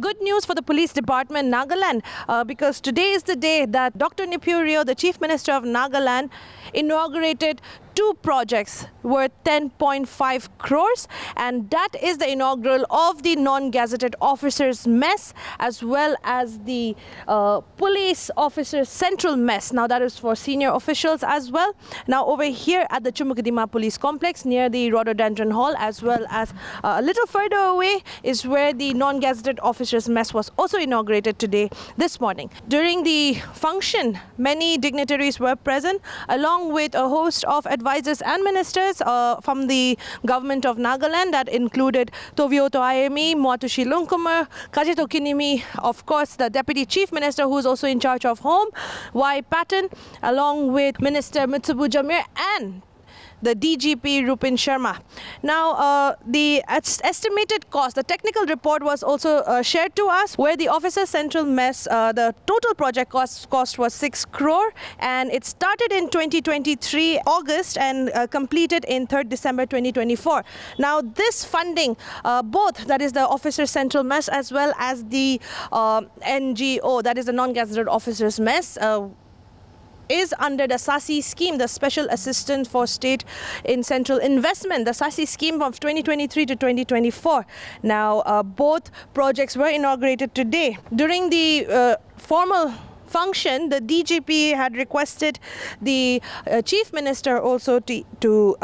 good news for the police department, Nagaland, because today is the day that Dr. Nipurio, the Chief Minister of Nagaland, inaugurated 2 projects worth 10.5 crores, and that is the inaugural of the non-gazetted officers mess as well as the police officers central mess. Now that is for senior officials as well. Now over here at the Chumou police complex near the rhododendron hall, as well as a little further away, is where the non-gazetted officers mess was also inaugurated today this morning. During the function, many dignitaries were present along with a host of advisors and ministers from the government of Nagaland that included Tovio Toayemi, Moatushi Lunkumar, Kajito Kinimi, of course the Deputy Chief Minister who is also in charge of Home, Y. Patton, along with Minister Mitsubu Jamir and the DGP Rupin Sharma. Now, the estimated cost, the technical report was also shared to us, where the officer central mess, the total project cost was 6 crore, and it started in 2023 August and completed in 3rd December 2024. Now, this funding, both, that is the officer central mess as well as the NGO, that is the non-gazetted officers mess, is under the Sasci scheme, the Special Assistant for State in Central Investment, the Sasci scheme of 2023 to 2024. Now, both projects were inaugurated today. During the formal function, the DGP had requested the Chief Minister also to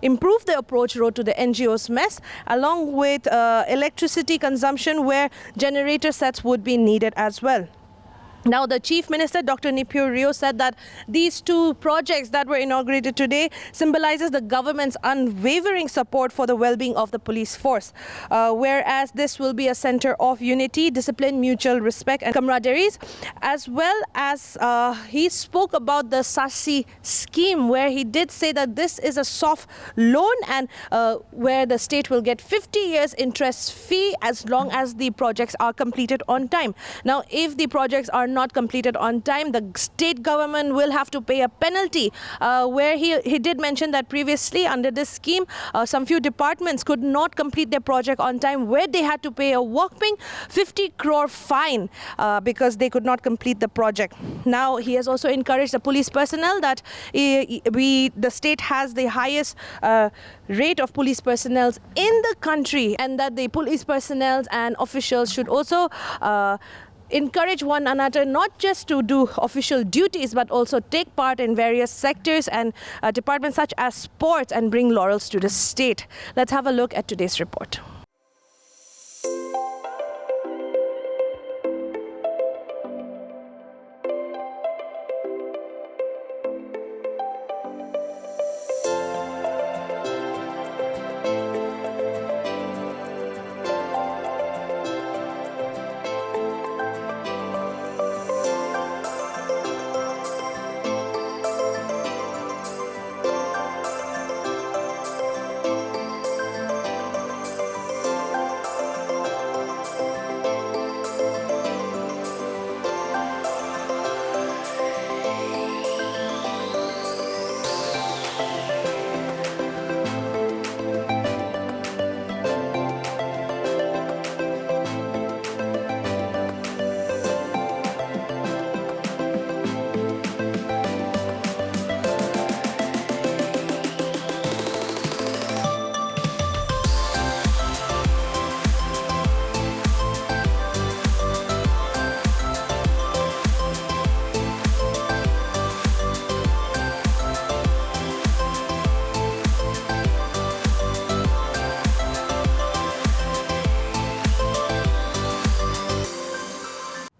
improve the approach road to the NGO's mess, along with electricity consumption where generator sets would be needed as well. Now, the Chief Minister, Dr. Nipurio, said that these 2 projects that were inaugurated today symbolizes the government's unwavering support for the well-being of the police force, whereas this will be a center of unity, discipline, mutual respect and camaraderies, as well as he spoke about the Sasci scheme, where he did say that this is a soft loan and where the state will get 50 years interest fee as long as the projects are completed on time. Now, if the projects are not completed on time, the state government will have to pay a penalty, where he did mention that previously under this scheme, some few departments could not complete their project on time, where they had to pay a whopping 50 crore fine because they could not complete the project. Now, he has also encouraged the police personnel that the state has the highest rate of police personnel in the country, and that the police personnel and officials should also encourage one another not just to do official duties but also take part in various sectors and departments such as sports and bring laurels to the state. Let's have a look at today's report.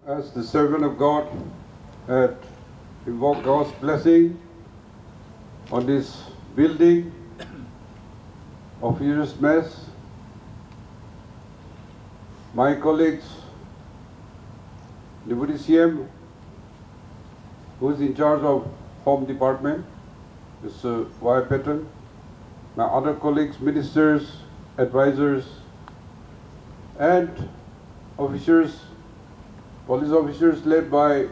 As the servant of God had invoked God's blessing on this building of Officers Mess, my colleagues, Deputy CM, who is in charge of Home Department, Mr. Y. Patton, my other colleagues, ministers, advisors, and officers, police officers led by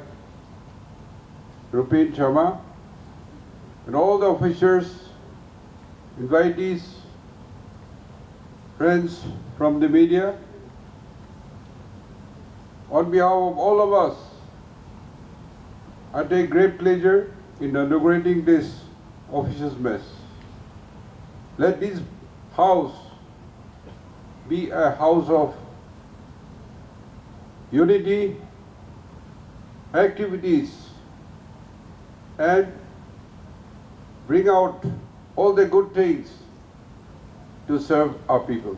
Rupin Sharma, and all the officers, invitees, friends from the media, on behalf of all of us, I take great pleasure in inaugurating this officers' mess. Let this house be a house of unity, activities, and bring out all the good things to serve our people.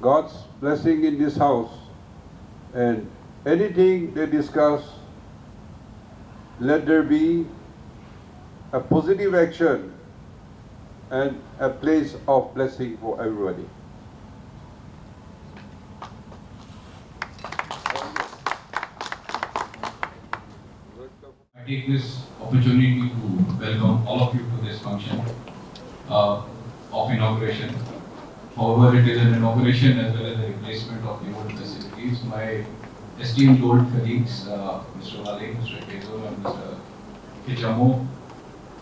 God's blessing in this house, and anything they discuss, let there be a positive action and a place of blessing for everybody. I take this opportunity to welcome all of you to this function of inauguration. However, it is an inauguration as well as a replacement of the old facilities. My esteemed old colleagues, Mr. Wale, Mr. Tezo, and Mr. Chumou,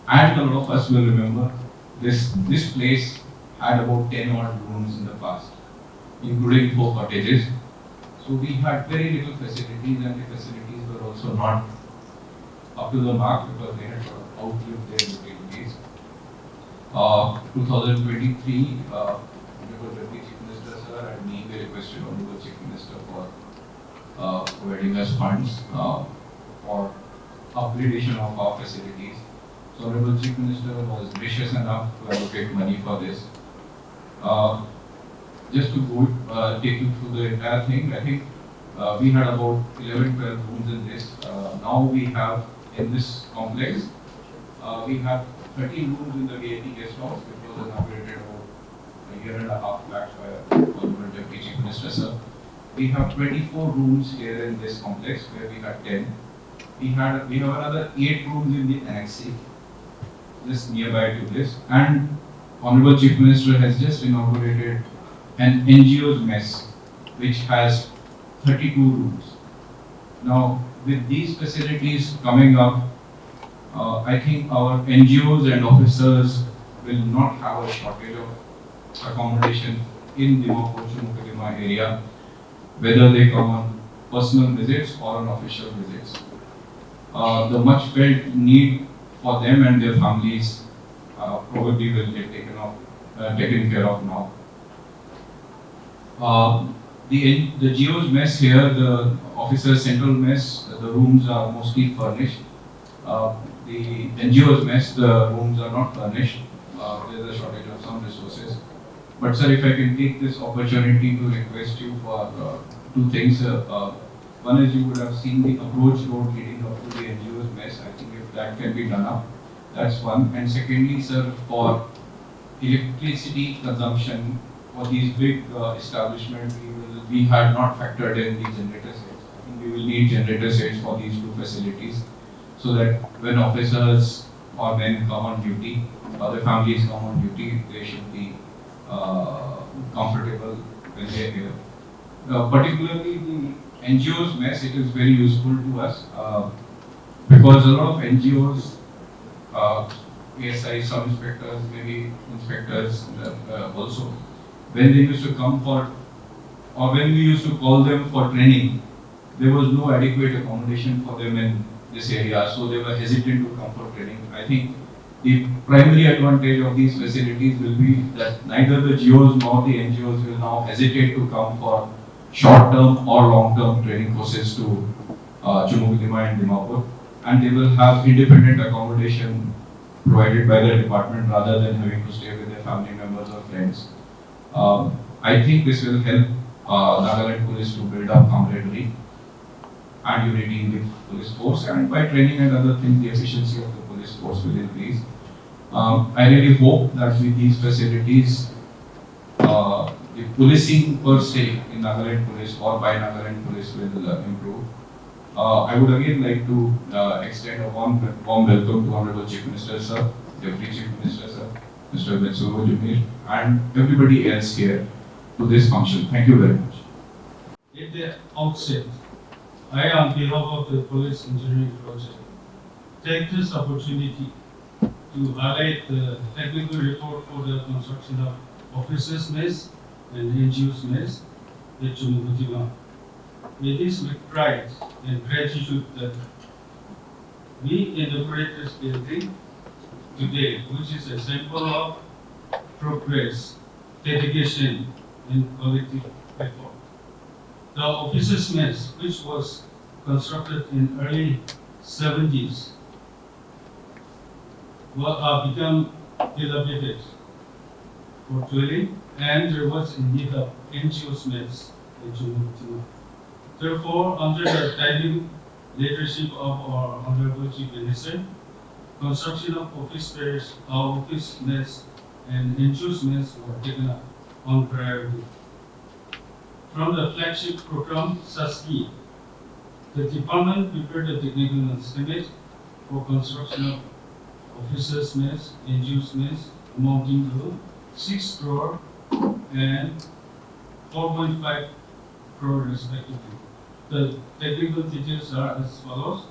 and a lot of us will remember this place had about 10 odd rooms in the past, including 4 cottages. So we had very little facilities, and the facilities were also not up to the mark because they had sort of outlived their utilities. 2023, Honorable Deputy Chief Minister Sir and me, we requested Honorable Chief Minister for providing us funds for upgradation of our facilities. So Honorable Chief Minister was gracious enough to allocate money for this. Just to go take you through the entire thing, I think we had about 11-12 rooms in this. Now we have in this complex, we have 13 rooms in the VIP guest house, which was inaugurated about a year and a half back by Honorable Deputy Chief Minister Sir. We have 24 rooms here in this complex where we had 10. We have another 8 rooms in the annex, just nearby to this. And Honorable Chief Minister has just inaugurated an NGO's mess, which has 32 rooms. Now, with these facilities coming up, I think our NGOs and officers will not have a shortage of accommodation in Dimapur, Chumou area, whether they come on personal visits or on official visits. The much felt need for them and their families probably will get taken care of now. The GO's mess here, the officers' central mess, the rooms are mostly furnished. The NGO's mess, the rooms are not furnished. There is a shortage of some resources. But sir, if I can take this opportunity to request you for 2 things. One is you would have seen the approach road leading up to the NGO's mess. I think if that can be done up, that's one. And secondly, sir, for electricity consumption for these big establishments, we had not factored in the generator sets. I think we will need generator sets for these 2 facilities, so that when officers or men come on duty, or the families come on duty, they should be comfortable when they are here. Particularly the NGO's mess, it is very useful to us because a lot of NGOs, PSI, some inspectors, maybe inspectors also, when they used to come for, or when we used to call them for training, there was no adequate accommodation for them in this area, so they were hesitant to come for training. I think the primary advantage of these facilities will be that neither the GOs nor the NGOs will now hesitate to come for short-term or long-term training courses to Chumou and Dimapur, and they will have independent accommodation provided by the department rather than having to stay with their family members or friends. I think this will help Nagaland police to build up camaraderie and unity in the police force, and by training and other things, the efficiency of the police force will increase. I really hope that with these facilities, the policing per se in Nagaland police or by Nagaland police will improve. I would again like to extend a warm welcome to Honorable Chief Minister Sir, Deputy Chief Minister Sir, Mr. Mitsuru Jumir, and everybody else here to this function. Thank you very much. At the outset, I, on behalf of the Police Engineering Project, take this opportunity to highlight the technical report for the construction of officers' mess and NGO's mess at Chumou. It is with pride and gratitude that we inaugurate this building today, which is a symbol of progress, dedication, and collective effort. The officers' mess, which was constructed in early 70s, become dilapidated for dwelling, and there was in need of NGO's mess in Chumou. Therefore, under the guiding leadership of our Honorable Chief Minister, construction of office mess and NGO's mess were taken up on priority. From the flagship program, Sasci, the department prepared a technical estimate for construction of officers' mess, NGO's mess, amounting to 6 crore and 4.5 crore respectively. The technical details are as follows.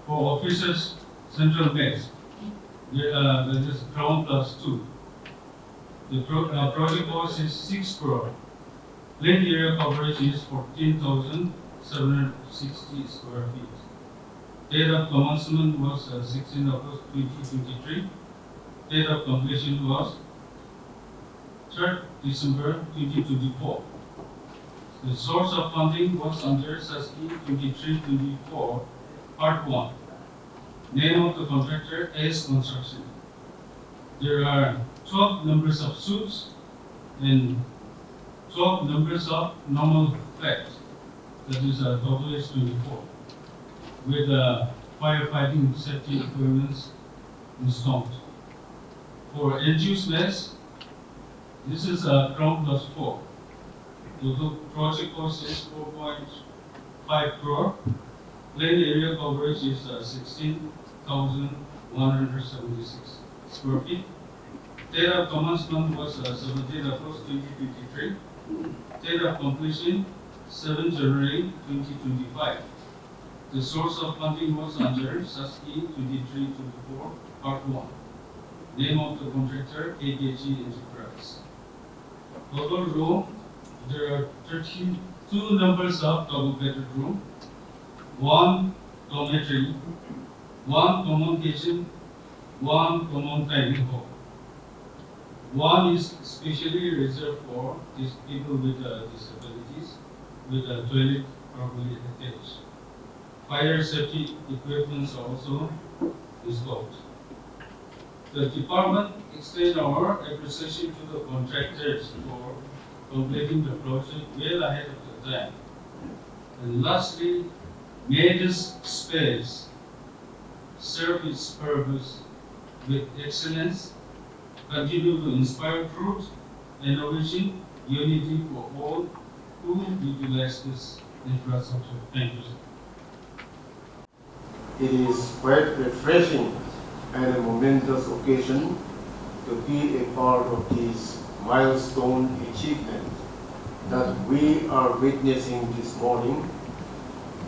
For officers' central mess, that is ground plus 2. The project cost is 6 crore. Land area coverage is 14,760 square feet. Date of commencement was 16 August 2023. Date of completion was 3rd December 2024. The source of funding was under Sasci 23-24, Part 1. Name of the contractor is Construction. There are 12 numbers of suites and 12 numbers of normal flats. That is a total is 24. With firefighting safety equipment installed. For NGO's mess, this is a ground plus 4. Total project cost is 4.5 crore. Land area coverage is 16,176 square feet. Date of commencement was 17 August 2023. Date of completion 7 January 2025. The source of funding was under Sasci 23-24 Part 1. Name of the contractor AKG Enterprise. Total room, there are 32 numbers of double-bedded room, 1 dormitory, 1 common kitchen, 1 common dining hall. 1 is specially reserved for these people with disabilities, with a toilet properly attached. Fire safety equipment are also installed. The department extends our appreciation to the contractors for completing the project well ahead of the time. And lastly, may this space serve its purpose with excellence, continue to inspire growth, innovation, unity for all who utilize this infrastructure. Thank you, sir. It is quite refreshing and a momentous occasion to be a part of this milestone achievement that we are witnessing this morning,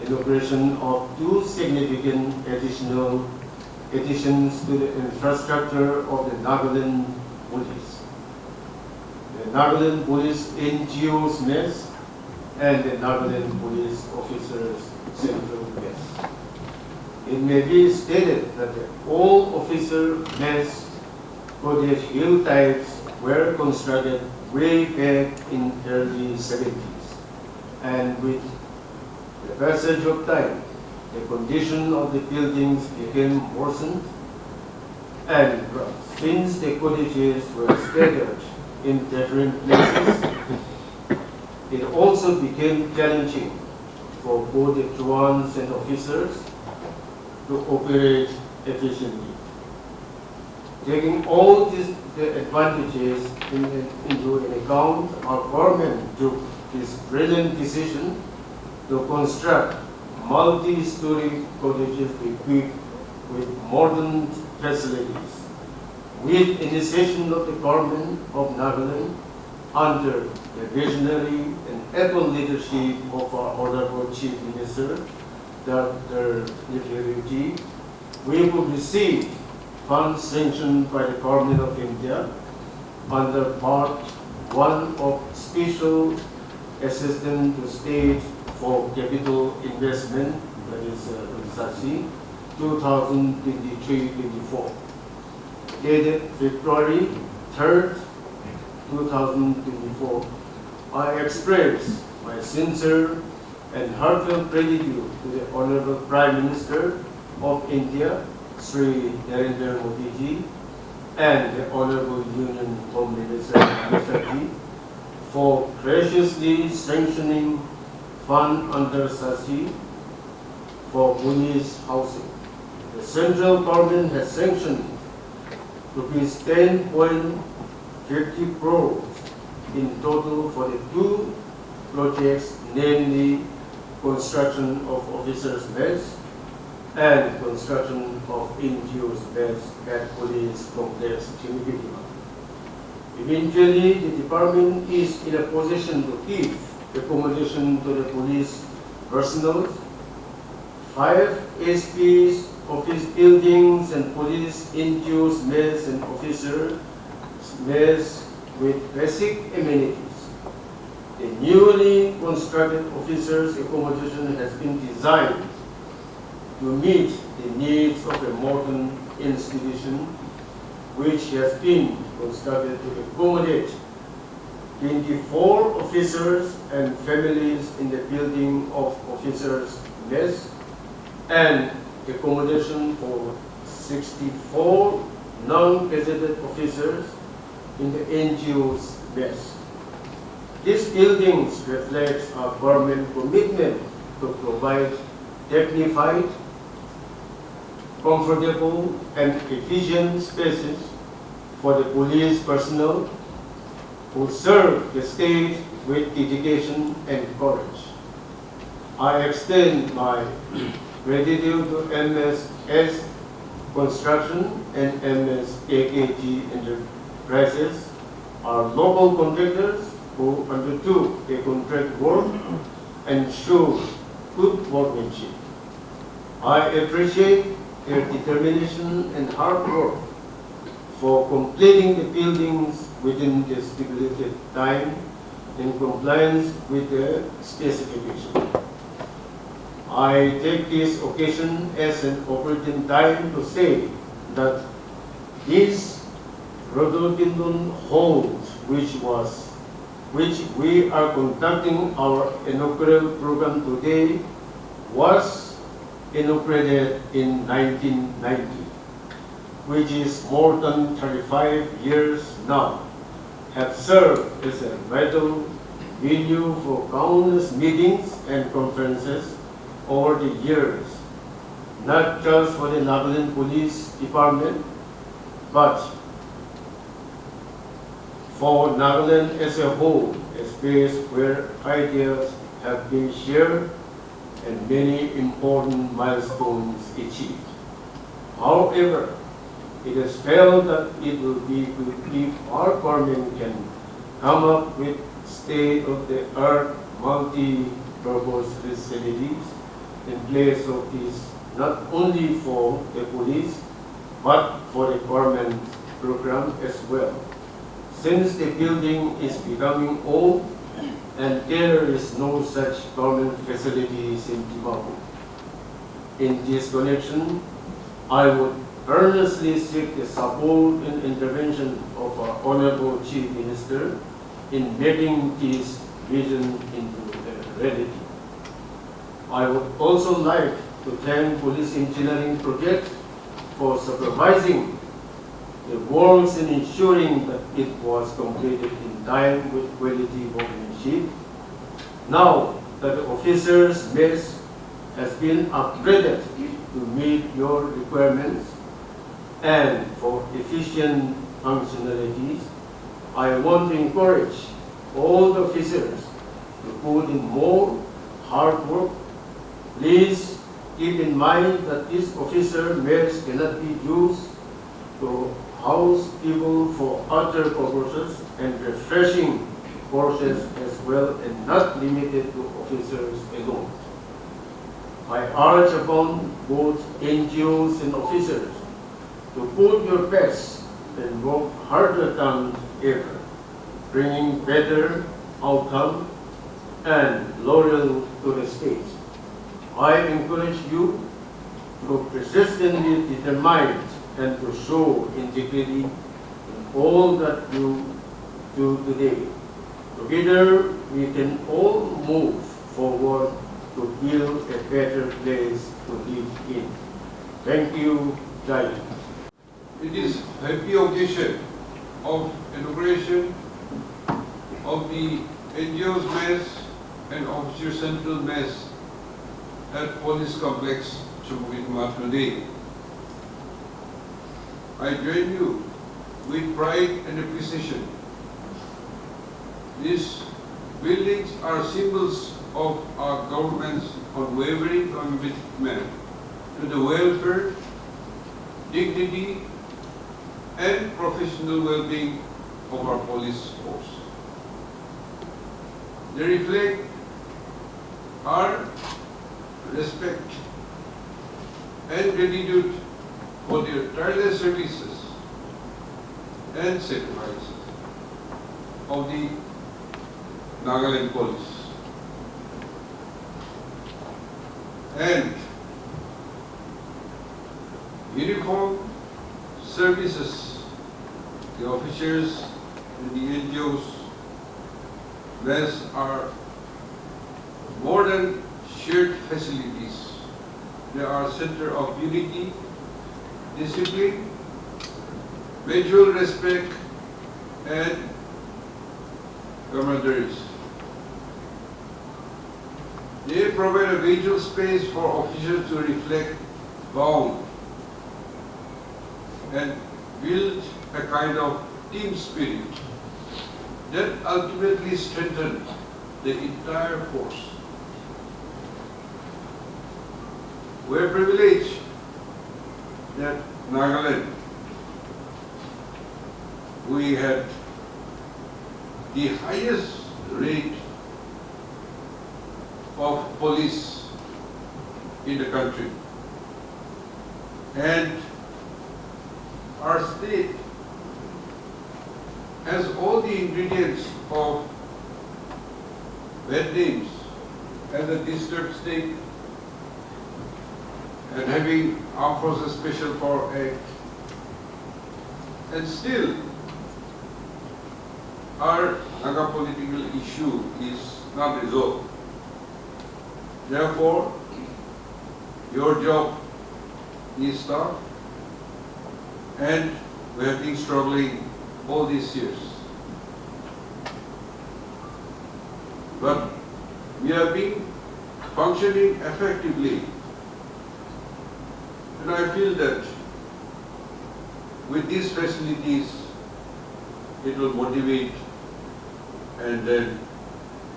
inauguration of 2 significant additions to the infrastructure of the Nagaland Police. The Nagaland Police NGO's mess and the Nagaland Police Officers Central Mess. It may be stated that the all officer mess cottage hill types were constructed way back in early 70s, and with the passage of time, the condition of the buildings became worsened, and since the cottages were scattered in different places, it also became challenging for both the Chumans and officers to operate efficiently. Taking all the advantages into account, our government took this brilliant decision to construct multi-story cottages equipped with modern facilities. With initiation of the government of Nagaland, under the visionary and able leadership of our Honorable Chief Minister, Dr. Inaugurated, we will receive funds sanctioned by the Government of India under Part 1 of Special Assistance to State for capital investment, that is Sasci, 2023-24. Dated February 3rd, 2024, I express my sincere and heartfelt gratitude to the Honorable Prime Minister of India, Sri Narendra Modi ji, and the Honorable Union Home Minister Mr. ji for graciously sanctioning fund under Sasci for police housing. The central government has sanctioned rupees 10.50 crores in total for the two projects, namely construction of officers' mess and construction of NGOs' mess at police complex Chumou. Eventually, the department is in a position to give accommodation to the police personnel, 5 SPs, office buildings, and police NGOs, mess and officers' mess with basic amenities. The newly constructed officers' accommodation has been designed to meet the needs of a modern institution which has been constructed to accommodate 24 officers and families in the building of officers' mess and accommodation for 64 non-gazetted officers in the NGO's mess. These buildings reflect our government commitment to provide dignified, comfortable, and efficient spaces for the police personnel who serve the state with dedication and courage. I extend my gratitude to MSS Construction and MS AKG Enterprises, our local contractors who undertook the contract work and showed good workmanship. I appreciate their determination and hard work for completing the buildings within the stipulated time in compliance with the specification. I take this occasion as an opportune time to say that this Rhododendron Hall, which we are conducting our inaugural program today, was inaugurated in 1990, which is more than 35 years now, have served as a vital venue for countless meetings and conferences over the years, not just for the Nagaland Police Department, but for Nagaland as a whole, a space where ideas have been shared and many important milestones achieved. However, it is felt that it will be good if our government can come up with state-of-the-art multi-purpose facilities in place of this, not only for the police, but for the government program as well. Since the building is becoming old and there is no such government facilities in Chumou. In this connection, I would earnestly seek the support and intervention of our Honorable Chief Minister in making this vision into reality. I would also like to thank Police Engineering Project for supervising the works and ensuring that it was completed in time with quality workmanship. Now that the officers' mess has been upgraded to meet your requirements and for efficient functionalities, I want to encourage all the officers to put in more hard work. Please keep in mind that this officer mess cannot be used to house people for other purposes and refreshing courses as well, and not limited to officers alone. I urge upon both NGOs and officers to put your best and work harder than ever, bringing better outcome and loyal to the state. I encourage you to persistently determined and to show integrity in all that you do today. Together, we can all move forward to build a better place to live in. Thank you, Jai. It is happy occasion of inauguration of the NGO's mess and Officer Central mess at Police Complex, Chumou today. I join you with pride and appreciation. These buildings are symbols of our government's unwavering commitment to the welfare, dignity, and professional well-being of our police force. They reflect our respect and gratitude for their tireless services and sacrifices of the Nagaland police. And uniform services, the officers and the NGOs, these are more than shared facilities. They are a center of unity, discipline, mutual respect, and camaraderie. They provide a visual space for officers to reflect, bond, and build a kind of team spirit that ultimately strengthens the entire force. We are privileged that Nagaland, we had the highest rate of police in the country. And our state has all the ingredients of bad names as a disturbed state and having Armed Forces Special Power Act. And still, our Naga political issue is not resolved. Therefore, your job is tough, and we have been struggling all these years. But we have been functioning effectively. And I feel that with these facilities, it will motivate and then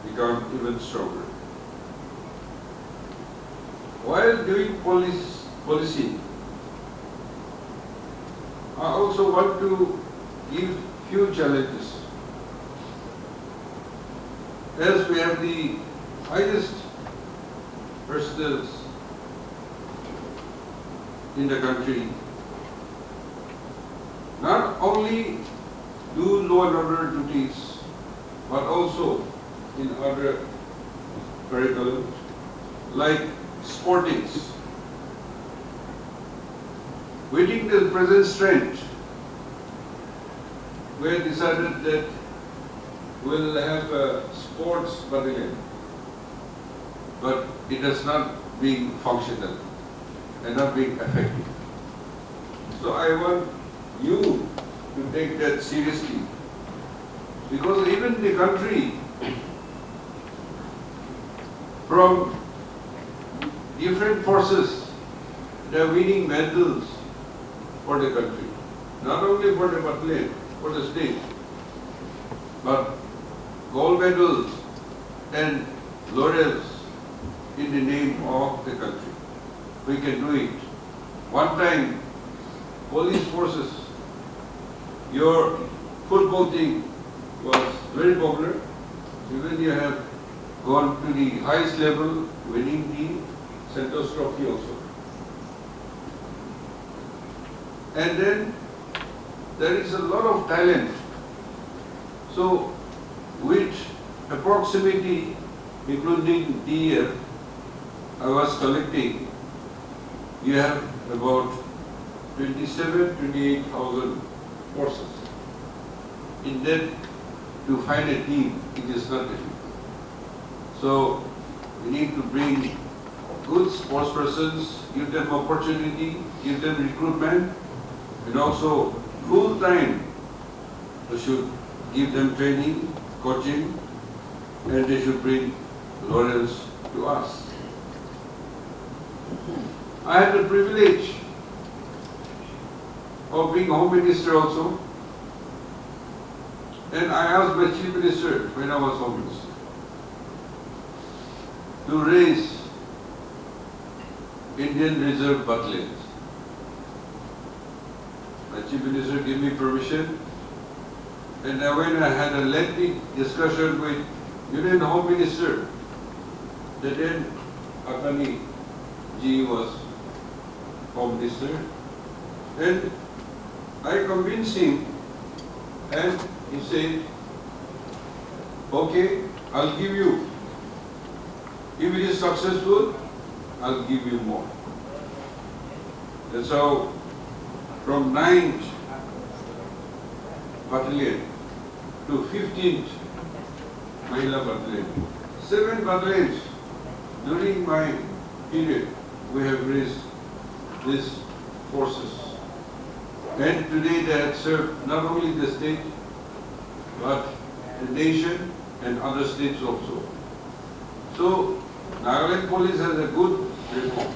become even stronger. While doing policy, I also want to give few challenges. As we have the highest personnel in the country, not only do law and order duties, but also in other curriculum like sportings. Waiting the present strength, we have decided that we'll have a sports battalion, but it has not been functional and not been effective. So I want you to take that seriously, because even the country, from different forces, they are winning medals for the country, not only for the battalion, for the state, but gold medals and laurels in the name of the country. We can do it. One time, police forces, your football team was very popular. Even you have gone to the highest level, winning the Santos Trophy also. And then there is a lot of talent. So with approximately including DF, I was collecting, you have about 28,000 horses. In that, to find a team, it is not difficult. So, we need to bring good sports persons, give them opportunity, give them recruitment, and also full time. We should give them training, coaching, and they should bring laurels to us. I had the privilege of being Home Minister also, and I asked my Chief Minister when I was Home Minister to raise Indian Reserve battalions. My Chief Minister gave me permission, and when I had a lengthy discussion with Union Home Minister, the then Attorney G was Home Minister, and I convinced him, and he said, okay, I'll give you. If it is successful, I'll give you more. That's how from 9th Battalion to 15th Mahila Battalion, 7 battalions during my period, we have raised these forces. And today they have served not only the state, but the nation and other states also. So, Nagaland police has a good reform.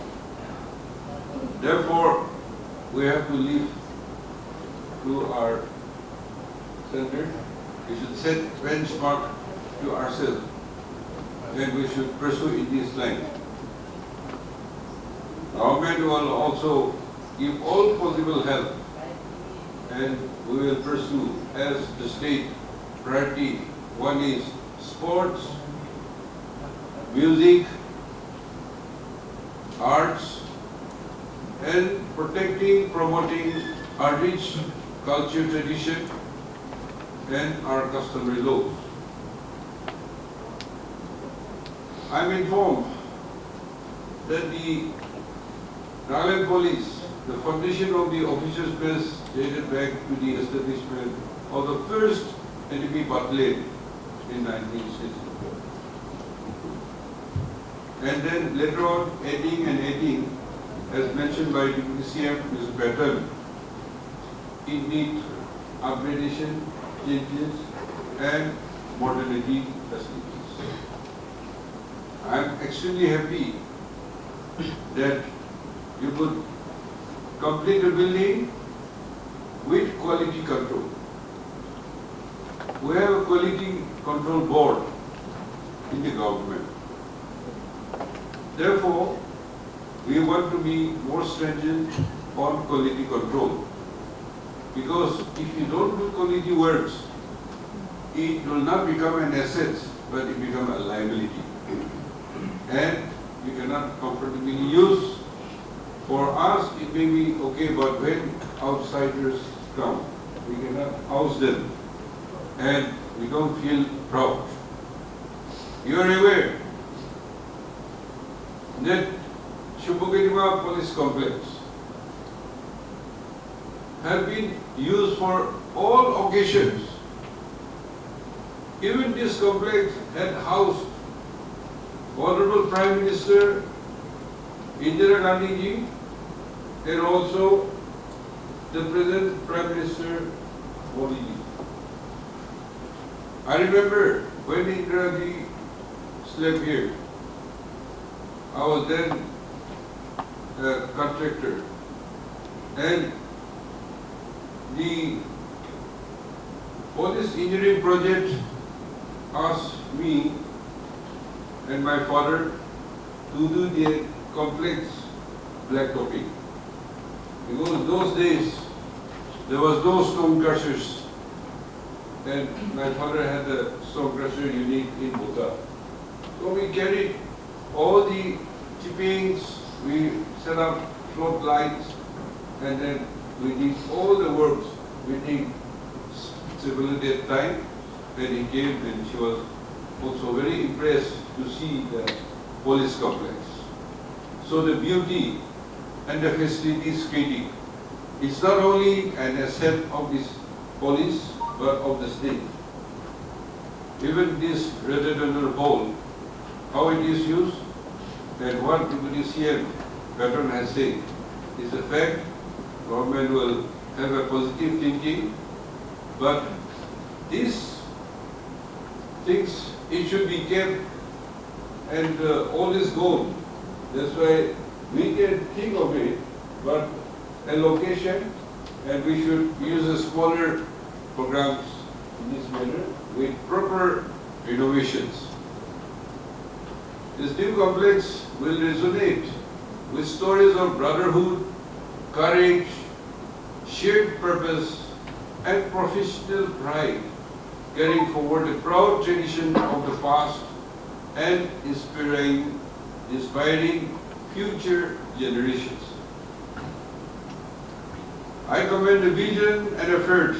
Therefore, we have to live to our standard. We should set benchmark to ourselves, and we should pursue in this line. Government will also give all possible help, and we will pursue as the state priority. One is sports, music, arts, and protecting, promoting our rich culture, tradition, and our customary laws. I am informed that the Nagaland Police, the foundation of the officers' base, dated back to the establishment of the first enemy battalion in 1964. And then later on, adding, as mentioned by Deputy CM, Mr. Pattern, it needs upgradation, changes, and modernity facilities. I am extremely happy that you could complete the building with quality control. We have a quality control board in the government. Therefore, we want to be more stringent on quality control. Because if you don't do quality works, it will not become an asset, but it becomes a liability. And you cannot comfortably use. For us, it may be okay, but when outsiders come, we cannot house them. And we don't feel proud. You are aware that Chumou Police Complex have been used for all occasions. Even this complex had housed Honorable Prime Minister Indira Gandhi ji and also the present Prime Minister Modi ji. I remember when Indira ji slept here, I was then a contractor, and the police engineering project asked me and my father to do the complex blacktopping. Because those days there was no stone crushers, and my father had a stone crusher unit in Bhutan. So we carried all the chippings, we set up float lights, and then we did all the works within stability time. When he came, and she was also very impressed to see the police complex. So the beauty and the facilities created is not only an asset of this police but of the state. Even this rhododendron hall, how it is used and what the museum patron has said is a fact. Government will have a positive thinking, but these things, it should be kept and all is gold. That's why we can think of it, but a location, and we should use a smaller programs in this manner with proper renovations. This new complex will resonate with stories of brotherhood, courage, shared purpose, and professional pride, carrying forward the proud tradition of the past and inspiring future generations. I commend the vision and effort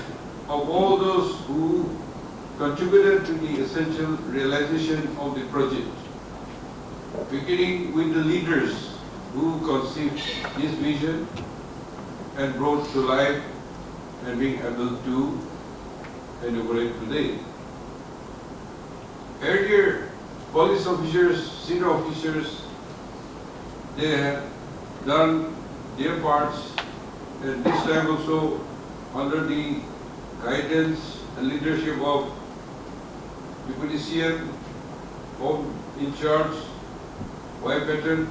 of all those who contributed to the essential realization of the project, beginning with the leaders who conceived this vision and brought to life and being able to inaugurate today. Earlier, police officers, senior officers, they have done their parts, and this time also under the guidance and leadership of the politician in charge, Y pattern,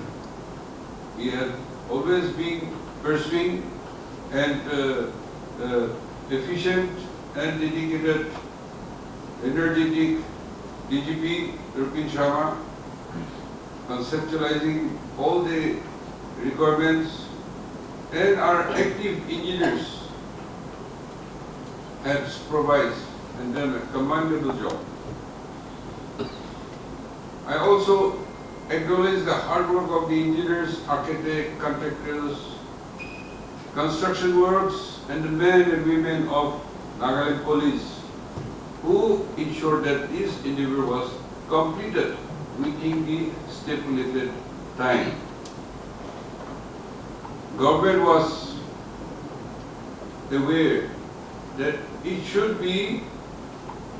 we have always been pursuing and efficient and dedicated, energetic DGP Rupin Sharma, conceptualizing all the requirements, and our active engineers have supervised and done a commendable job. I also acknowledge the hard work of the engineers, architects, contractors, construction works, and the men and women of Nagaland Police who ensured that this endeavor was completed within the stipulated time. Government was aware that it should be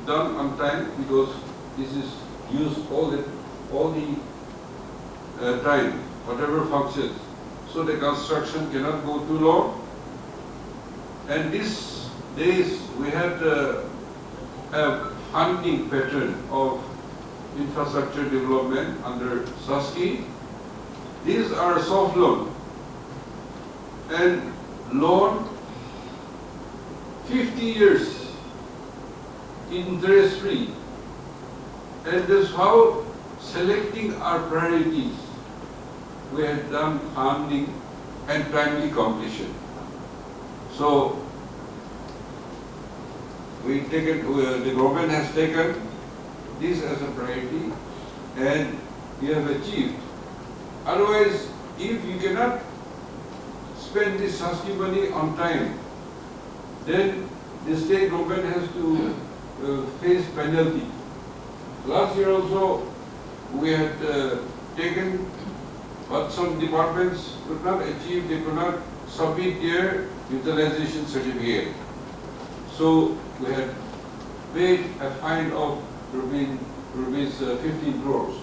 done on time because this is used all the time, whatever functions. So the construction cannot go too long. And these days we had a funding pattern of infrastructure development under Sasci. These are soft loan and loan 50 years interest free, and that's how selecting our priorities we have done funding and timely completion. So the government has taken this as a priority and we have achieved. Otherwise, if you cannot spend this Sasci money on time, then the state government has to face penalty. Last year also we had taken what some departments could not achieve, they could not submit their utilization certificate. So we had paid a fine of rupees 15 crores.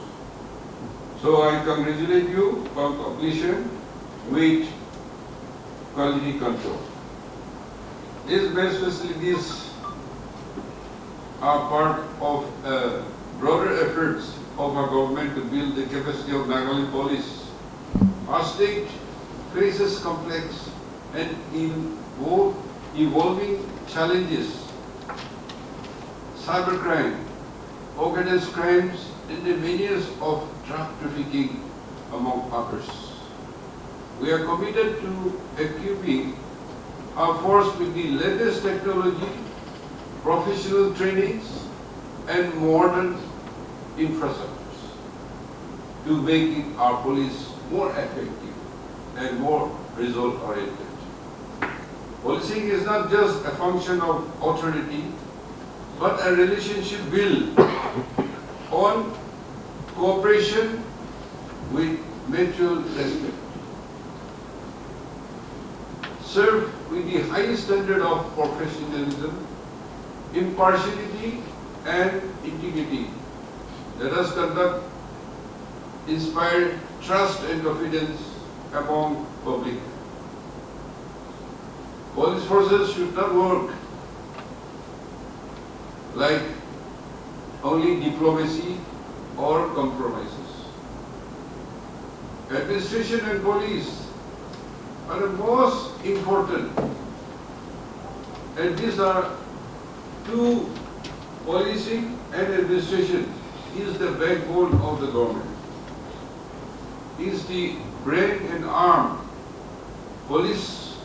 So I congratulate you for completion with quality control. These best facilities are part of broader efforts of our government to build the capacity of Nagaland Police. Our state faces complex and evolving challenges: cybercrime, organized crimes, and the menace of drug trafficking, among others. We are committed to equipping our force with the latest technology, professional trainings, and modern infrastructures to make our police more effective and more result-oriented. Policing is not just a function of authority, but a relationship built on cooperation with mutual respect. Serve with the highest standard of professionalism, impartiality and integrity. Let us conduct, inspire trust and confidence among public. Police forces should not work like only diplomacy or compromises. Administration and police are the most important, and these are two, policing and administration is the backbone of the government, is the brain and arm. Police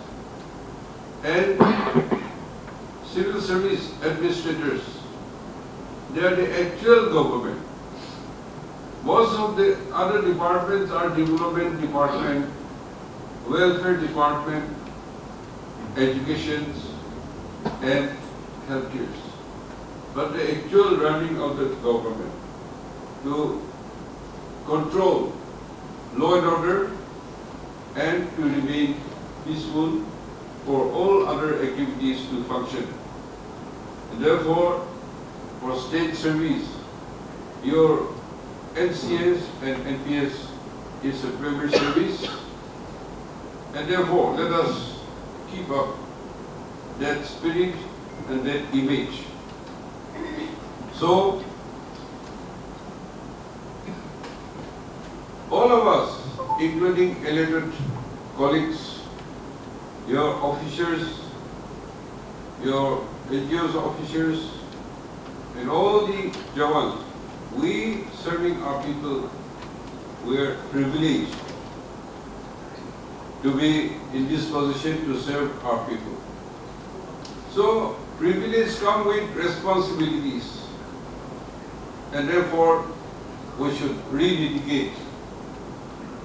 and civil service administrators, they are the actual government. Most of the other departments are development department, welfare department, education and healthcare. But the actual running of the government to control law and order and to remain peaceful for all other activities to function. And therefore, for state service, your NCS and NPS is a primary service, and therefore let us keep up that spirit and that image. So, all of us, including elected colleagues, your officers, your NGOs officers, and all the Jawans, we serving our people, we are privileged to be in this position to serve our people. So, privilege comes with responsibilities, and therefore we should rededicate.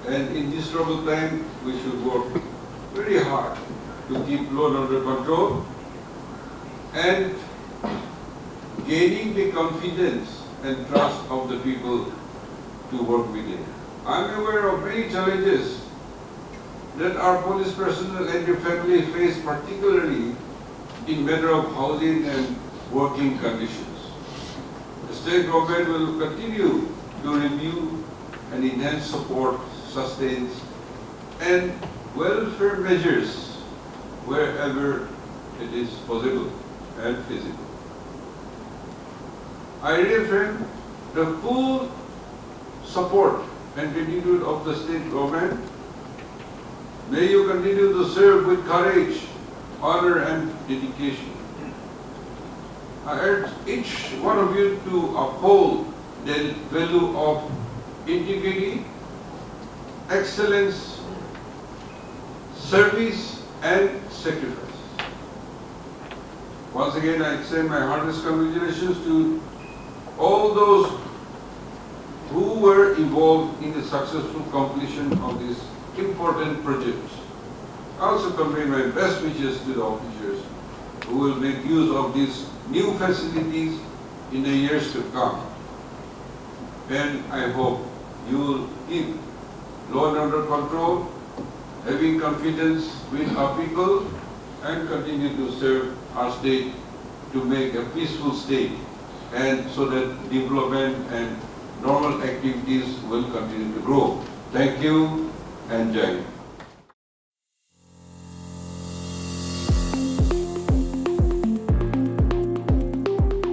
And in this troubled time, we should work very hard to keep law and order control and gaining the confidence and trust of the people to work with it. I am aware of many challenges that our police personnel and their family face, particularly in matter of housing and working conditions. The state government will continue to review and enhance support, sustains, and welfare measures wherever it is possible and feasible. I reaffirm the full support and gratitude of the state government. May you continue to serve with courage, honor and dedication. I urge each one of you to uphold the value of integrity, excellence, service and sacrifice. Once again, I extend my heartiest congratulations to all those who were involved in the successful completion of this important project. I also convey my best wishes to the officers who will make use of these new facilities in the years to come. And I hope you will keep law and order control, having confidence with our people, and continue to serve our state to make a peaceful state, and so that development and normal activities will continue to grow. Thank you and Jai Hind.